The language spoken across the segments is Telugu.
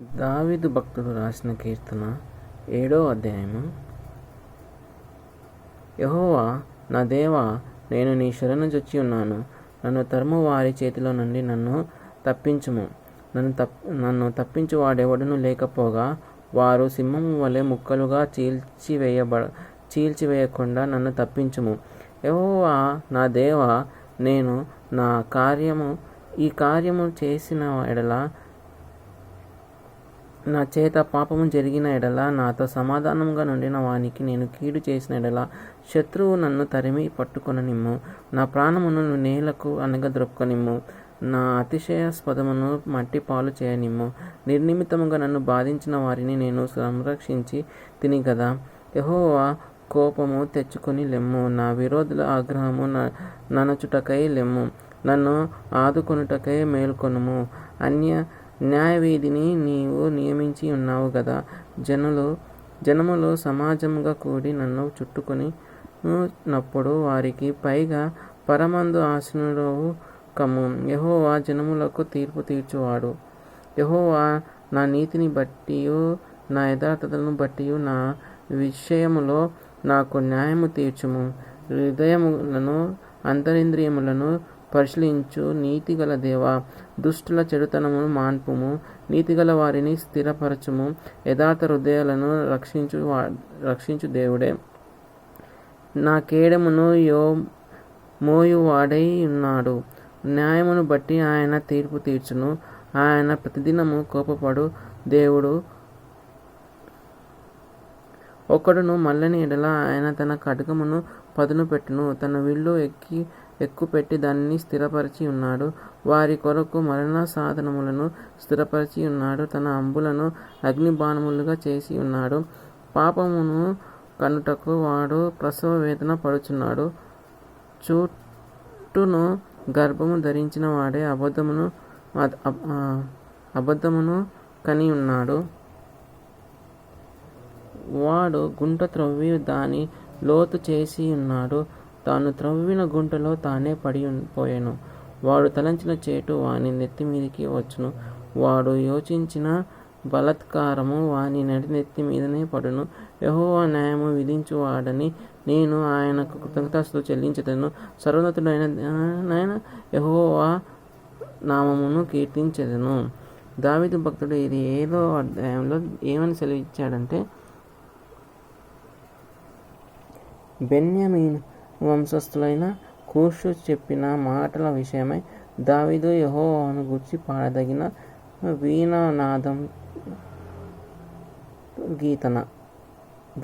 దావీదు భక్తుడు రాసిన కీర్తన 7వ అధ్యాయము. యెహోవా నా దేవా, నేను నీ శరణు జొచ్చి ఉన్నాను. నన్ను తరుము వారి చేతిలో నుండి నన్ను తప్పించుము. నన్ను తప్పించు వాడెవడును లేకపోగా వారు సింహము వలె ముక్కలుగా చీల్చివేయకుండా నన్ను తప్పించుము. యెహోవా నా దేవా, నేను ఈ కార్యము చేసిన ఎడల, నా చేత పాపము జరిగిన ఎడల, నాతో సమాధానముగా నుండిన వానికి నేను కీడు చేసిన ఎడల, శత్రువు నన్ను తరిమి పట్టుకొననిమ్ము. నా ప్రాణమును నేలకు అనగద్రొక్కనిమ్ము. నా అతిశయాస్పదమును మట్టి పాలు చేయనిమ్ము. నిర్నిమిత్తముగా నన్ను బాధించిన వారిని నేను సంరక్షించి తిని గదా. యెహోవా కోపము తెచ్చుకొని లెమ్ము. నా విరోధుల ఆగ్రహము ననచుటకై లెమ్ము. నన్ను ఆదుకొనుటకై మేల్కొనుము. న్యాయవిధిని నీవు నియమించి ఉన్నావు గదా. జనములు సమాజముగా కూడి నన్ను చుట్టుకొని నప్పుడు వారికి పైగా పరమందు ఆసీనుడవు కమ్ము. యెహోవా జనములకు తీర్పు తీర్చువాడు. యెహోవా నా నీతిని బట్టియు నా యథార్థతలను బట్టియు నా విషయములో నాకు న్యాయము తీర్చుము. హృదయములను అంతరింద్రియములను పరిశీలించు నీతిగల దేవా, దుష్టుల చెడుతనమును మాన్పుము. నీతిగల వారిని స్థిరపరచుము. యథార్థ హృదయాలను రక్షించు దేవుడే. నా కేడమును మోయువాడై ఉన్నాడు. న్యాయమును బట్టి ఆయన తీర్పు తీర్చును. ఆయన ప్రతిదినము కోపపడు దేవుడు. ఒకడును మల్లని ఎడల ఆయన తన ఖడ్గమును పదును పెట్టును. తన విల్లు ఎక్కుపెట్టి దానిని స్థిరపరిచి ఉన్నాడు. వారి కొరకు మరణ సాధనములను స్థిరపరిచి ఉన్నాడు. తన అంబులను అగ్నిబాణములుగా చేసి ఉన్నాడు. పాపమును కనుటకు వాడు ప్రసవ వేదన పడుచున్నాడు. చుట్టూను గర్భము ధరించిన వాడే అబద్ధమును కని ఉన్నాడు. వాడు గుంట త్రవ్వి దాని లోతు చేసి ఉన్నాడు. తాను త్రవ్విన గుంటలో తానే పడిపోయాను. వాడు తలంచిన చేటు వాని నెత్తి మీదకి వచ్చును. వాడు యోచించిన బలాత్కారము వాని నెత్తి మీదనే పడును. యెహోవా న్యాయము విధించువాడని నేను ఆయనకు కృతజ్ఞతాస్తుతులు చెల్లించెదను. సర్వోన్నతుడైన యెహోవా నామమును కీర్తించెదను. దావీదు భక్తుడు ఇది 7వ అధ్యాయంలో ఏమని సెలవిచ్చాడంటే, బెన్యామీను వంశస్థులైన కూషు చెప్పిన మాటల విషయమై దావీదు యెహోవాను గూర్చి పాడదగిన వీణానాదం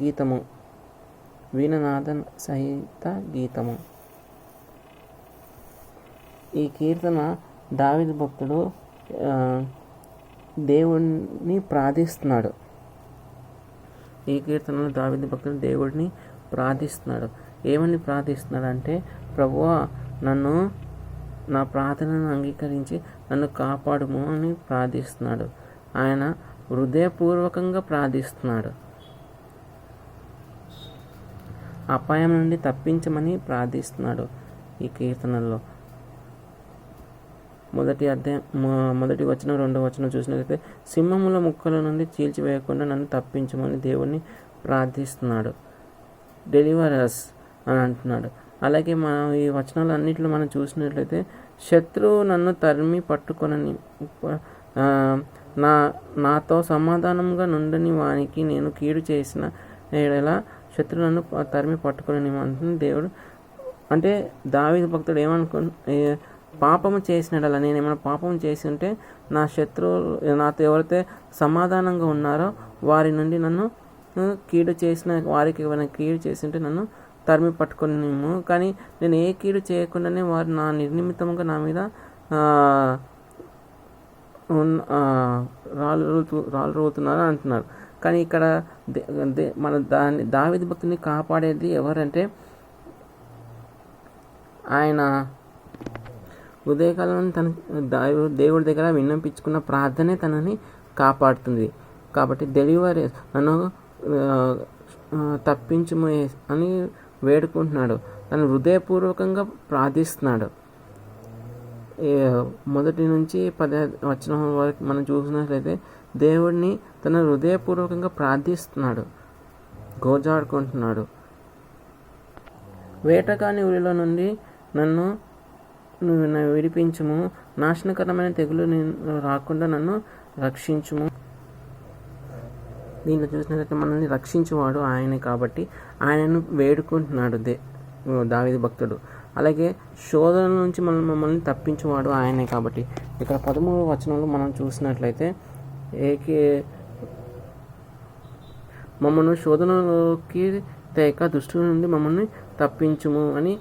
గీతము వీణనాద సహిత గీతము. ఈ కీర్తన దావీదు భక్తుడు దేవుడిని ప్రార్థిస్తున్నాడు. ఈ కీర్తనలో దావీదు భక్తుడు దేవుడిని ప్రార్థిస్తున్నాడు. ఏమని ప్రార్థిస్తున్నాడు అంటే, ప్రభువా, నా ప్రార్థనను అంగీకరించి నన్ను కాపాడుము అని ప్రార్థిస్తున్నాడు. ఆయన హృదయపూర్వకంగా ప్రార్థిస్తున్నాడు. అపాయం నుండి తప్పించమని ప్రార్థిస్తున్నాడు. ఈ కీర్తనలో మొదటి వచనం 2వ వచనం చూసినట్లయితే, సింహముల ముక్కల నుండి చీల్చివేయకుండా నన్ను తప్పించమని దేవుణ్ణి ప్రార్థిస్తున్నాడు. డెలివరస్ అని అంటున్నాడు. అలాగే మనం ఈ వచనాలన్నింటిలో మనం చూసినట్లయితే, శత్రువు నన్ను తరిమి పట్టుకొనని, నాతో సమాధానంగా నుండని వానికి నేను కీడు చేసిన ఎడల శత్రువు నన్ను తరిమి పట్టుకొనని అంటుంది దేవుడు. అంటే దావీదు భక్తుడు పాపము చేసిన ఎడల, నేను ఏమైనా పాపం చేసి ఉంటే నా శత్రువు నాతో ఎవరైతే సమాధానంగా ఉన్నారో వారి నుండి నన్ను కీడు చేసిన వారికి ఏమైనా కీడు చేసి ఉంటే నన్ను తరిమి పట్టుకునేమో. కానీ నేను ఏ కీడు చేయకుండానే వారు నా నిర్నిమిత్తముగా నా మీద రాళ్ళు రోతున్నారు అంటున్నారు. కానీ ఇక్కడ మన దావీదు భక్తుని కాపాడేది ఎవరంటే, ఆయన ఉదయకాలం తన దేవుడి దగ్గర విన్నపించుకున్న ప్రార్థనే తనని కాపాడుతుంది. కాబట్టి నన్ను తప్పించుము అని వేడుకుంటున్నాడు. తను హృదయపూర్వకంగా ప్రార్థిస్తున్నాడు. 1 నుంచి 10 వచనం వరకు మనం చూసినట్లయితే, దేవుడిని తన హృదయపూర్వకంగా ప్రార్థిస్తున్నాడు, గోజాడుకుంటున్నాడు. వేటగాని ఊరిలో నుండి నన్ను విడిపించుము, నాశనకరమైన తెగులు రాకుండా నన్ను రక్షించుము. దీంట్లో చూసినట్లయితే మనల్ని రక్షించేవాడు ఆయనే కాబట్టి ఆయనను వేడుకుంటున్నాడు దావీదు భక్తుడు. అలాగే శోధన నుంచి మమ్మల్ని తప్పించేవాడు ఆయనే కాబట్టి ఇక్కడ 13వ వచనంలో మనం చూసినట్లయితే మమ్మల్ని శోధనలోకి తేక దుష్టుల నుండి మమ్మల్ని తప్పించుము అని,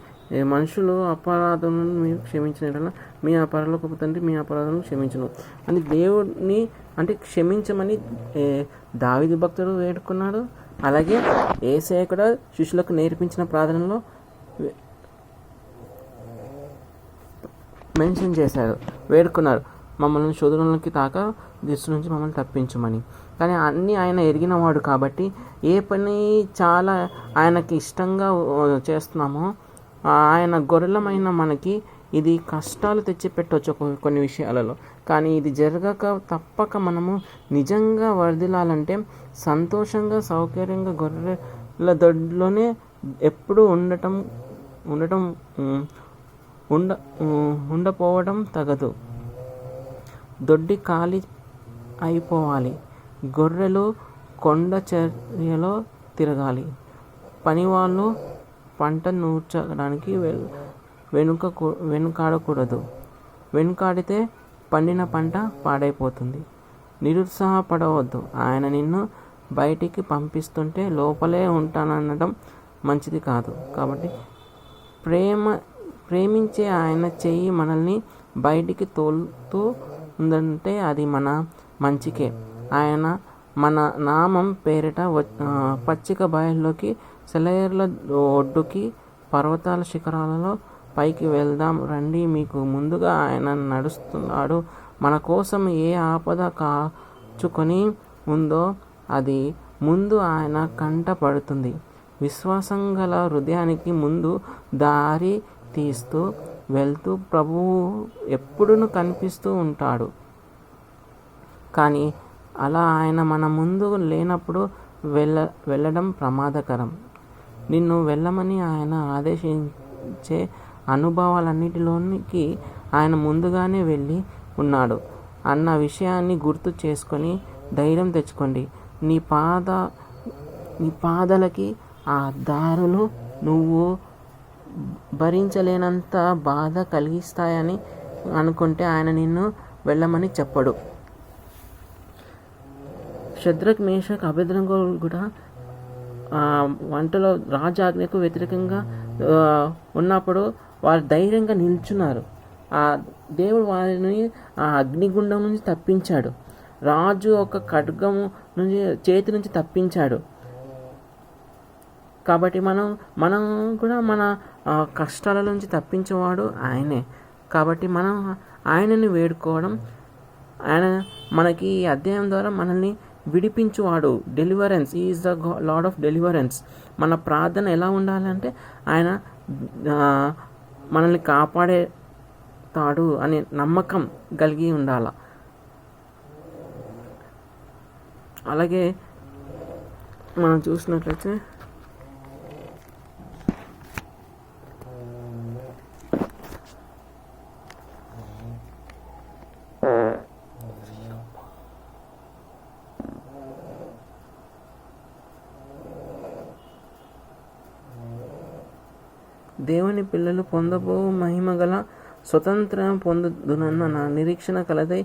మనుషులు అపరాధములను మీరు క్షమించిన మీ అపరాధులకు తండ్రి మీ అపరాధములను క్షమించును అని దేవుడిని అంటే క్షమించమని దావీదు భక్తుడు వేడుకున్నాడు. అలాగే యేసయ్య కూడా శిష్యులకు నేర్పించిన ప్రార్థనలో మెన్షన్ చేశారు, వేడుకున్నారు మమ్మల్ని శోధనలకి తాక దుష్టు నుంచి మమ్మల్ని తప్పించమని. కానీ అన్నీ ఆయన ఎరిగినవాడు కాబట్టి ఏ పని చాలా ఆయనకి ఇష్టంగా చేస్తున్నామో ఆయన గొర్రెలమైన మనకి ఇది కష్టాలు తెచ్చిపెట్టవచ్చు కొన్ని విషయాలలో. కానీ ఇది జరగక తప్పక మనము నిజంగా వర్ధిల్లాలంటే సంతోషంగా సౌకర్యంగా గొర్రెల దొడ్లోనే ఎప్పుడూ ఉండపోవడం తగదు. దొడ్డి ఖాళీ అయిపోవాలి, గొర్రెలు కొండ చర్యలో తిరగాలి, పనివాళ్ళు పంట నూర్చడానికి వెనుకాడకూడదు, వెనుకాడితే పండిన పంట పాడైపోతుంది. నిరుత్సాహపడవద్దు, ఆయన నిన్ను బయటికి పంపిస్తుంటే లోపలే ఉంటాననడం మంచిది కాదు. కాబట్టి ప్రేమించే ఆయన చెయ్యి మనల్ని బయటికి తోలుతూ ఉందంటే అది మన మంచికే. ఆయన మన నామం పేరిట పచ్చిక బయల్లోకి, సెలయేర్ల ఒడ్డుకి, పర్వతాల శిఖరాలలో పైకి వెళ్దాం రండి, మీకు ముందుగా ఆయన నడుస్తున్నాడు. మన కోసం ఏ ఆపద కాచుకొని ఉందో అది ముందు ఆయన కంట పడుతుంది. విశ్వాసం గల హృదయానికి ముందు దారి తీస్తూ వెళ్తూ ప్రభువు ఎప్పుడూ కనిపిస్తూ ఉంటాడు. కానీ అలా ఆయన మన ముందు లేనప్పుడు వెళ్ళడం ప్రమాదకరం. నిన్ను వెళ్ళమని ఆయన ఆదేశించే అనుభవాలన్నిటిలోనికి ఆయన ముందుగానే వెళ్ళి ఉన్నాడు అన్న విషయాన్ని గుర్తు చేసుకొని ధైర్యం తెచ్చుకోండి. నీ పాదాలకి ఆ దారులు నువ్వు భరించలేనంత బాధ కలిగిస్తాయని అనుకుంటే ఆయన నిన్ను వెళ్ళమని చెప్పడు. శద్రక్, మేషక్, అబేద్నెగో కూడా వంటలో రాజాజ్ఞకు వ్యతిరేకంగా ఉన్నప్పుడు వారు ధైర్యంగా నిల్చున్నారు. ఆ దేవుడు వారిని ఆ అగ్నిగుండం నుంచి తప్పించాడు, రాజు ఒక ఖడ్గము నుంచి చేతి నుంచి తప్పించాడు. కాబట్టి మనం కూడా మన కష్టాల నుంచి తప్పించేవాడు ఆయనే. కాబట్టి మనం ఆయనని వేడుకోవడం, ఆయన మనకి ఈ అధ్యాయం ద్వారా మనల్ని విడిపించువాడు. Deliverance, is the Lord of deliverance. మన ప్రార్థన ఎలా ఉండాలంటే ఆయన మనల్ని కాపాడేతాడు అనే నమ్మకం కలిగి ఉండాలి. అలాగే మనం చూసినట్లయితే దేవుని పిల్లలు పొందబో మహిమ గల స్వతంత్రం పొందుదునన్న నా నిరీక్షణ కలదై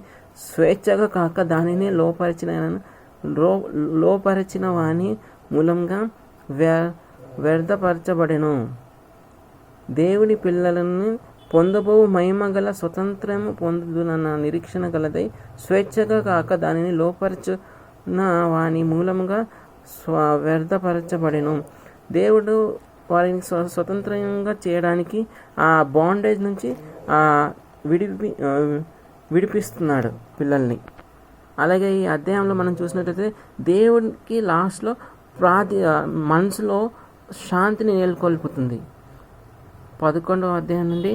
స్వేచ్ఛగా కాక దానిని లోపరిచిన వాని మూలంగా వ్యర్థపరచబడెను. దేవుని పిల్లలను పొందబో మహిమ గల స్వతంత్రము పొందుదునన్న నిరీక్షణ కలదై స్వేచ్ఛగా కాక దానిని లోపరిచిన వాని మూలంగా వ్యర్థపరచబడెను. దేవుడు వారిని స్వతంత్రంగా చేయడానికి ఆ బాండేజ్ నుంచి విడిపిస్తున్నాడు పిల్లల్ని. అలాగే ఈ అధ్యాయంలో మనం చూసినట్లయితే దేవుడికి లాస్ట్లో మనసులో శాంతిని నెలకొల్పుతుంది. 11వ అధ్యాయం నుండి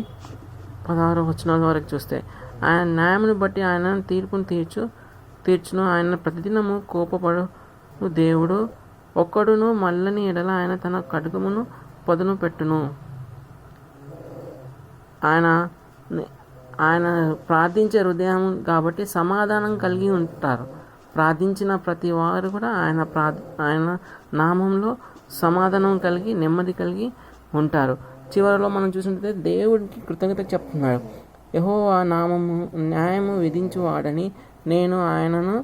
16వ వచనాల వరకు చూస్తే ఆయన న్యాయమును బట్టి ఆయన తీర్పును తీర్చు తీర్చును. ఆయన ప్రతిదినము కోపపడు దేవుడు, ఒక్కడును మల్లని ఎడల ఆయన తన ఖడ్గమును పదును పెట్టును. ఆయన ప్రార్థించే హృదయం కాబట్టి సమాధానం కలిగి ఉంటారు. ప్రార్థించిన ప్రతి వారు కూడా ఆయన నామంలో సమాధానం కలిగి నెమ్మది కలిగి ఉంటారు. చివరిలో మనం చూసినట్లయితే దేవుడికి కృతజ్ఞత చెప్తున్నాడు. యెహోవా నామము న్యాయము విధించువాడని నేను ఆయనను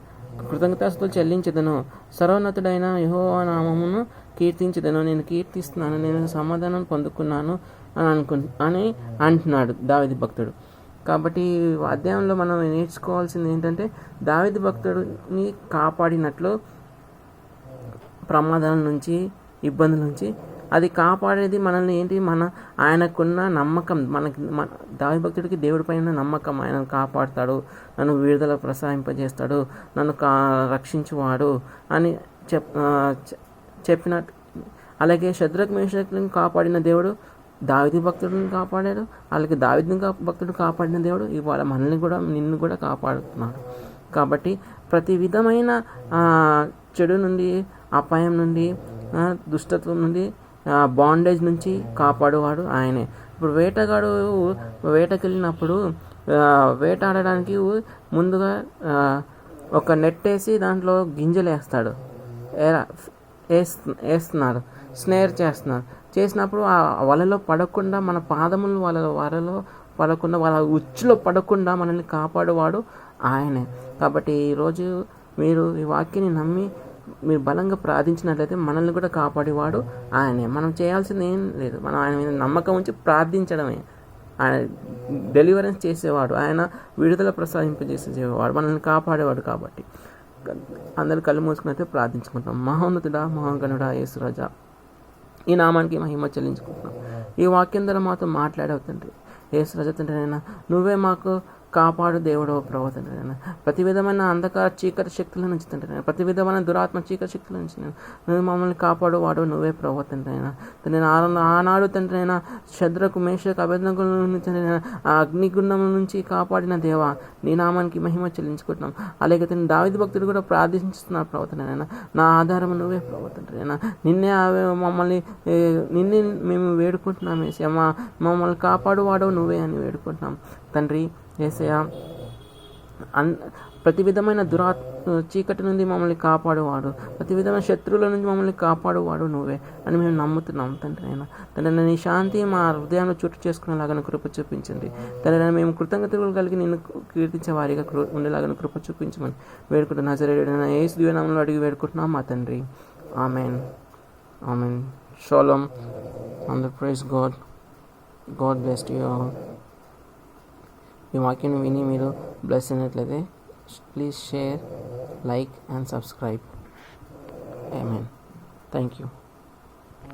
కృతజ్ఞతాస్తుతులు చెల్లించెదను. సర్వోన్నతుడైన యెహోవా నామమును కీర్తించెదను. నేను కీర్తిస్తున్నాను, నేను సమాధానం పొందుకున్నాను అని అంటున్నాడు దావీదు భక్తుడు. కాబట్టి అధ్యాయంలో మనం నేర్చుకోవాల్సింది ఏంటంటే, దావీదు భక్తుడిని కాపాడినట్లు ప్రమాదాల నుంచి, ఇబ్బందుల నుంచి అది కాపాడేది మనల్ని ఏంటి, ఆయనకున్న నమ్మకం. దావీదు భక్తుడికి దేవుడి పైన నమ్మకం. ఆయన కాపాడుతాడు, నన్ను విడుదల ప్రసాదింపజేస్తాడు, నన్ను రక్షించువాడు అని చెప్పినట్టు. అలాగే షద్రక్ మేషకులను కాపాడిన దేవుడు దావీదు భక్తుడిని కాపాడాడు. అలాగే దావీదు భక్తుడు కాపాడిన దేవుడు ఇవాళ మనల్ని కూడా, నిన్ను కూడా కాపాడుతున్నాడు. కాబట్టి ప్రతి విధమైన చెడు నుండి, అపాయం నుండి, దుష్టత్వం నుండి, బాండేజ్ నుంచి కాపాడువాడు ఆయనే. ఇప్పుడు వేటగాడు వేటకెళ్ళినప్పుడు వేటాడడానికి ముందుగా ఒక నెట్ వేసి దాంట్లో గింజలు వేస్తున్నారు, స్నేర్ చేస్తున్నారు. చేసినప్పుడు ఆ వలలో పడకుండా, మన పాదములు వలలో పడకుండా, వాళ్ళ ఉచ్చులో పడకుండా మనల్ని కాపాడువాడు ఆయనే. కాబట్టి ఈరోజు మీరు ఈ వాక్యాన్ని నమ్మి మీరు బలంగా ప్రార్థించినట్లయితే మనల్ని కూడా కాపాడేవాడు ఆయనే. మనం చేయాల్సింది ఏం లేదు, మనం ఆయన మీద నమ్మకం ఉంచి ప్రార్థించడమే. ఆయన డెలివరెన్స్ చేసేవాడు, ఆయన విడుదల ప్రసాదింపజేసేవాడు, మనల్ని కాపాడేవాడు. కాబట్టి అందరూ కళ్ళు మూసుకున్నట్టే ప్రార్థించుకుంటాం. మహోన్నతుడా, మహాగణుడా, యేసురాజా, ఈ నామానికి మహిమ చెల్లించుకుంటున్నాం. ఈ వాక్యం ద్వారా మాతో మాట్లాడవు తండ్రి. యేసురాజా తండ్రి అయినా నువ్వే మాకు కాపాడు దేవుడు ప్రభు తండ్రి అయినా. ప్రతి విధమైన అంధకార చీకటి శక్తుల నుంచి తండ్రి, ప్రతి విధమైన దురాత్మ చీకటి శక్తుల నుంచి నువ్వు మమ్మల్ని కాపాడు వాడు నువ్వే ప్రభు తండ్రి అయినా. తండ్రి ఆనాడు తండ్రి అయినా షద్రకు మేషకు అబేద్నెగోల నుంచి ఆ అగ్నిగుండం నుంచి కాపాడిన దేవా, నీ నామానికి మహిమ చెల్లించుకుంటున్నాం. అలాగే తండ్రి దావీదు భక్తుడు కూడా ప్రార్థిస్తున్నారు ప్రభు తండ్రి అయినా. నా ఆధారం నువ్వే ప్రభు తండ్రి అయినా. నిన్నే మేము వేడుకుంటున్నాం యేసయ్య. మమ్మల్ని కాపాడు వాడు నువ్వే అని వేడుకుంటున్నాం తండ్రి యేసయ్య. ప్రతి విధమైన చీకటి నుండి మమ్మల్ని కాపాడువాడు, ప్రతి విధమైన శత్రువుల నుంచి మమ్మల్ని కాపాడువాడు నువ్వే అని మేము నమ్ముతున్నాం తండ్రి అయినా. తండ్రి నీ శాంతి మా హృదయంలో చుట్టూ చేసుకునేలాగా కృప చూపించండి తండ్రి. మేము కృతజ్ఞతలు కలిగి నిన్ను కీర్తించే వారిగా ఉండేలాగా కృప చూపించమని వేడుకుంటున్నా. నజరేయుడైన యేసు దివ్యనామములో అడిగి వేడుకుంటున్నాం మా తండ్రి. Amen, amen. షాలోమ్. అందరూ praise God. God bless you all. ఈ వాక్యాన్ని విని మీరు బ్లెస్ అయినట్లయితే please share, like and subscribe. Amen. Thank you.